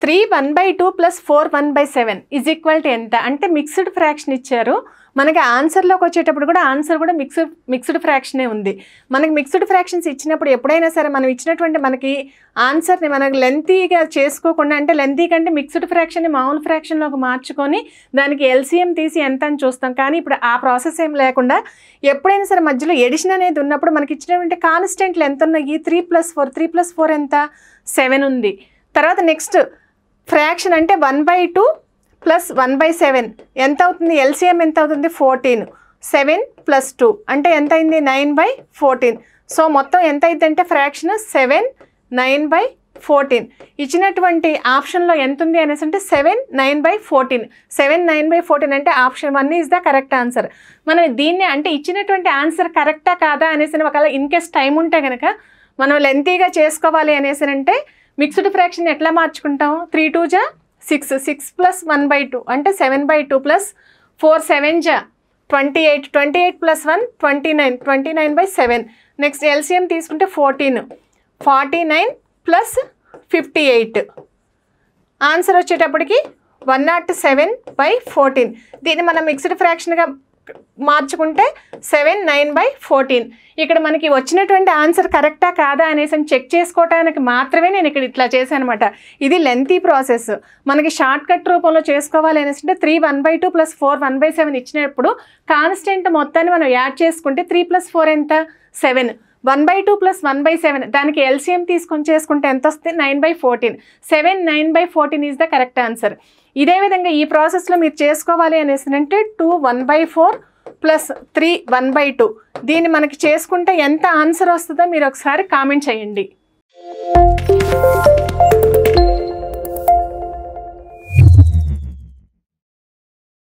3 1/2 plus 4 1/7 is equal to ఎంత అంటే mixed fraction ఇచ్చారు. మనకి ఆన్సర్లోకి వచ్చేటప్పుడు కూడా ఆన్సర్ కూడా మిక్స్డ్ ఫ్రాక్షనే ఉంది. మనకి మిక్స్డ్ ఫ్రాక్షన్స్ ఇచ్చినప్పుడు ఎప్పుడైనా సరే మనం ఇచ్చినటువంటి మనకి ఆన్సర్ని మనకు లెంతీగా చేసుకోకుండా, అంటే లెంతీ కంటే మిక్స్డ్ ఫ్రాక్షన్ని మామూలు ఫ్రాక్షన్లోకి మార్చుకొని దానికి ఎల్సిఎం తీసి ఎంత అని చూస్తాం. కానీ ఇప్పుడు ఆ ప్రాసెస్ ఏం లేకుండా ఎప్పుడైనా సరే మధ్యలో ఎడిషన్ అనేది ఉన్నప్పుడు మనకి ఇచ్చినటువంటి కాన్స్టెంట్లు ఎంత ఉన్నాయి? 3 + 4 3 + 4 ఎంత? 7 ఉంది. తర్వాత నెక్స్ట్ ఫ్రాక్షన్ అంటే 1/2 ప్లస్ 1/7 ఎంత అవుతుంది? ఎల్సిఎం ఎంత అవుతుంది? 14. 7 + 2 అంటే ఎంత అయింది? 9/14. సో మొత్తం ఎంత అయింది అంటే ఫ్రాక్షన్ 7 9/14. ఇచ్చినటువంటి ఆప్షన్లో ఎంత ఉంది అనేసి అంటే 7 9/14. 7 9/14 అంటే option 1 is the correct answer. మనం దీన్ని అంటే ఇచ్చినటువంటి ఆన్సర్ కరెక్టా కాదా అనేసి ఒకవేళ ఇన్ కేస్ టైం ఉంటే కనుక మనం లెంతీగా చేసుకోవాలి అనేసి అంటే మిక్స్డ్ ఫ్రాక్షన్ ఎట్లా మార్చుకుంటాం? 3 2 జా 6 6 + 1/2 అంటే 7/2 ప్లస్ 4 7 జా 28 28 + 1 29 29/7. నెక్స్ట్ ఎల్సిఎం తీసుకుంటే 14 49 + 58. ఆన్సర్ వచ్చేటప్పటికి 107/14. దీన్ని మనం మిక్స్డ్ ఫ్రాక్షన్గా మార్చుకుంటే 7 9/14. ఇక్కడ మనకి వచ్చినటువంటి ఆన్సర్ కరెక్టా కాదా అనేసి చెక్ చేసుకోవడానికి మాత్రమే నేను ఇక్కడ ఇట్లా చేశాను అనమాట. ఇది లెంతీ ప్రాసెస్. మనకి షార్ట్ కట్ రూపంలో చేసుకోవాలి అనేసి అంటే 3 1/2 + 4 1/7 ఇచ్చినప్పుడు కాన్స్టెంట్ మొత్తాన్ని మనం యాడ్ చేసుకుంటే 3 + 4 ఎంత? 7. 1/2 + 1/7 దానికి ఎల్సిఎం తీసుకొని చేసుకుంటే ఎంత వస్తుంది? 9/14. 7 9/14 ఈజ్ ద కరెక్ట్ ఆన్సర్. ఇదే విధంగా ఈ ప్రాసెస్లో మీరు చేసుకోవాలి అనేసి అంటే 2 1/4 + 3 1/2 దీన్ని మనకి చేసుకుంటే ఎంత ఆన్సర్ వస్తుందో మీరు ఒకసారి కామెంట్ చేయండి.